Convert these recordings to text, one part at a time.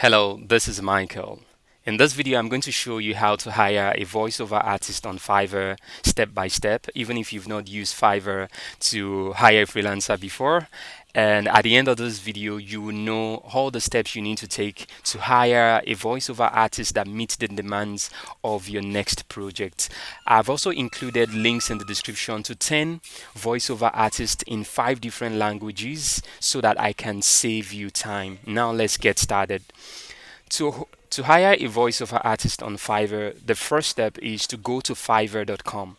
Hello, this is Michael. In this video, I'm going to show you how to hire a voiceover artist on Fiverr step by step, even if you've not used Fiverr to hire a freelancer before. And at the end of this video, you will know all the steps you need to take to hire a voiceover artist that meets the demands of your next project. I've also included links in the description to 10 voiceover artists in 5 different languages so that I can save you time. Now let's get started. To hire a voiceover artist on Fiverr, the first step is to go to fiverr.com.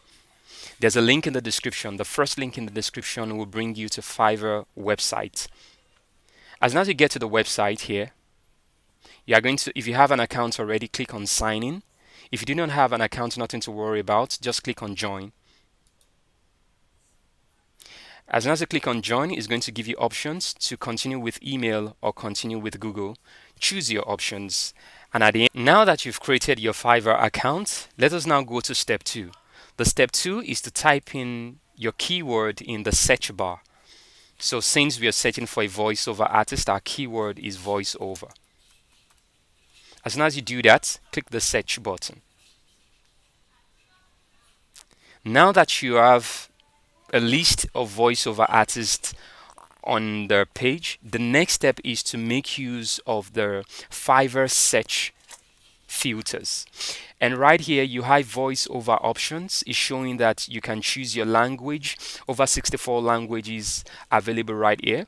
There's a link in the description. The first link in the description will bring you to Fiverr website. As soon as you get to the website here, you are going to, if you have an account already, click on sign in. If you do not have an account, nothing to worry about, just click on join. As soon as you click on join, it's going to give you options to continue with email or continue with Google. Choose your options. And at the end, now that you've created your Fiverr account, let us now go to step 2. The step 2 is to type in your keyword in the search bar. So since we are searching for a voiceover artist, our keyword is voiceover. As soon as you do that, click the search button. Now that you have a list of voiceover artists on the page, the next step is to make use of the Fiverr search filters. And right here you have voiceover options. It's showing that you can choose your language. Over 64 languages available right here.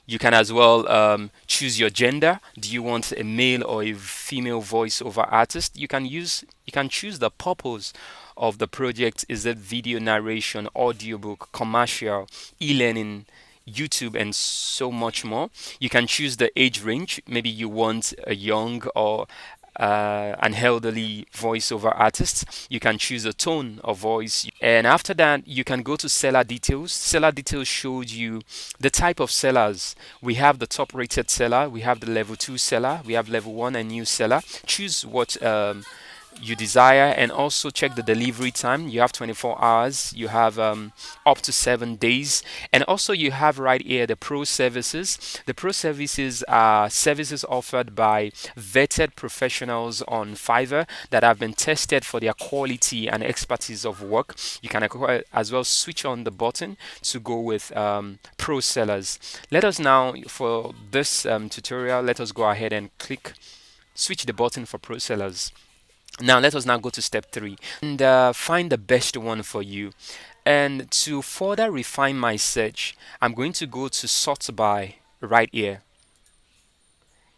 You can as well choose your gender. Do you want a male or a female voiceover artist? You can choose the purpose of the project. Is it video narration, audiobook, commercial, e-learning, YouTube, and so much more. You can choose the age range. Maybe you want a young or an elderly voiceover artist. You can choose a tone of voice, and after that you can go to seller details. Seller details shows you the type of sellers. We have the top rated seller, we have the level 2 seller, we have level 1 and new seller. Choose what you desire, and also check the delivery time. You have 24 hours, you have up to 7 days, and also you have right here the pro services. The pro services are services offered by vetted professionals on Fiverr that have been tested for their quality and expertise of work. You can as well switch on the button to go with pro sellers. Let us now, for this tutorial, let us go ahead and switch the button for pro sellers. Now let us now go to step 3 and find the best one for you. And to further refine my search, I'm going to go to sort by right here.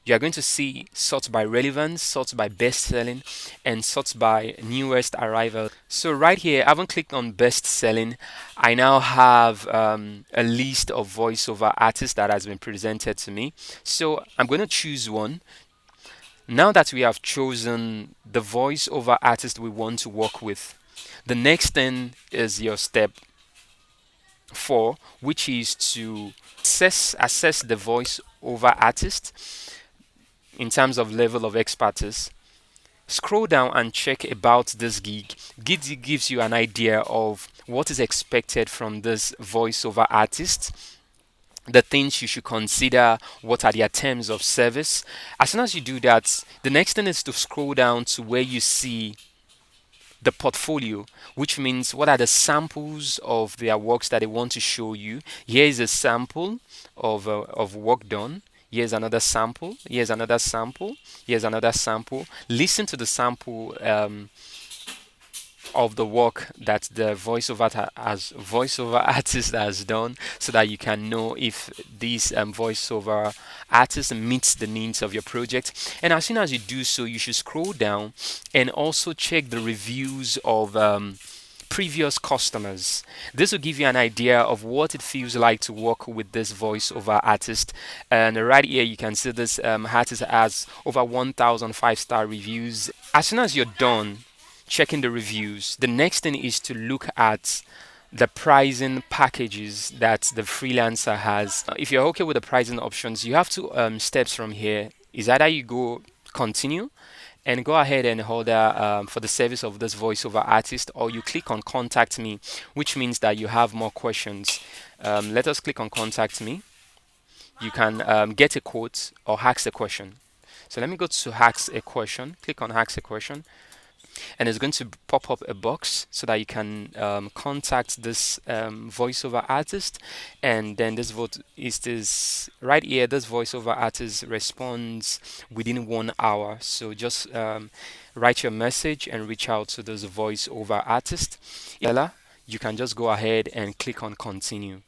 You are going to see sort by relevance, sort by best selling, and sort by newest arrival. So right here, I haven't clicked on best selling. I now have a list of voiceover artists that has been presented to me. So I'm going to choose one. Now that we have chosen the voiceover artist we want to work with, the next thing is your step 4, which is to assess the voiceover artist in terms of level of expertise. Scroll down and check about this gig. Gig gives you an idea of what is expected from this voiceover artist, the things you should consider, what are their terms of service. As soon as you do that, the next thing is to scroll down to where you see the portfolio, which means what are the samples of their works that they want to show you. Here is a sample of work done. Here's another sample. Here's another sample. Here's another sample. Listen to the sample of the work that the voiceover artist has done, so that you can know if this voiceover artist meets the needs of your project. And as soon as you do so, you should scroll down and also check the reviews of previous customers. This will give you an idea of what it feels like to work with this voiceover artist. And right here you can see this artist has over 1,000 5-star reviews. As soon as you're done checking the reviews, the next thing is to look at the pricing packages that the freelancer has. If you're okay with the pricing options, you have two steps from here. Is either you go continue and go ahead and order for the service of this voiceover artist, or you click on contact me, which means that you have more questions. Let us click on contact me. you can get a quote or ask a question. So let me go to ask a question. Click on ask a question, and it's going to pop up a box so that you can contact this voiceover artist, and then this vote is this right here. This voiceover artist responds within 1 hour. So just write your message and reach out to this voiceover artist. Ella, you can just go ahead and click on continue.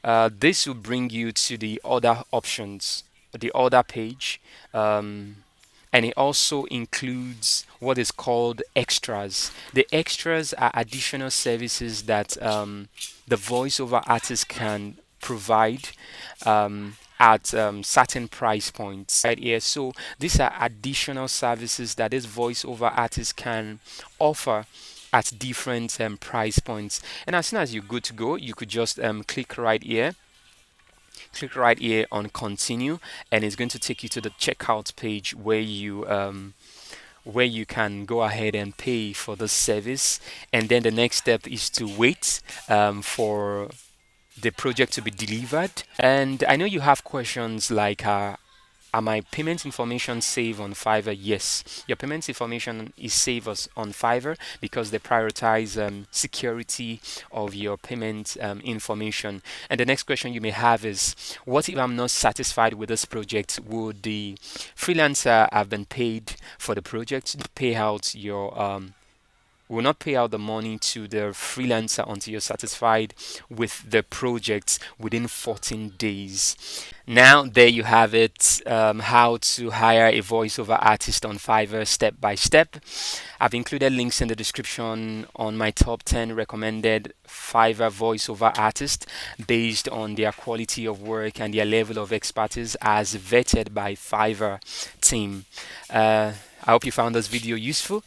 This will bring you to the other options, the other page, um, and it also includes what is called extras. The extras are additional services that the voiceover artist can provide at certain price points right here. So these are additional services that this voiceover artist can offer at different price points. And as soon as you're good to go, you could just click right here on continue, and it's going to take you to the checkout page where you can go ahead and pay for the service. And then the next step is to wait for the project to be delivered. And I know you have questions like, are my payment information saved on Fiverr? Yes, your payment information is saved on Fiverr because they prioritize security of your payment information. And the next question you may have is, what if I'm not satisfied with this project? Would the freelancer have been paid for the project? Pay out your will not pay out the money to the freelancer until you're satisfied with the project within 14 days. Now, there you have it, how to hire a voiceover artist on Fiverr step by step. I've included links in the description on my top 10 recommended Fiverr voiceover artists based on their quality of work and their level of expertise as vetted by Fiverr team. I hope you found this video useful.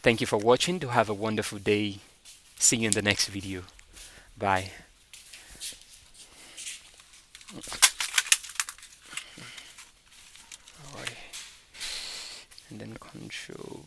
Thank you for watching. Do have a wonderful day. See you in the next video. Bye. Alright. And then control.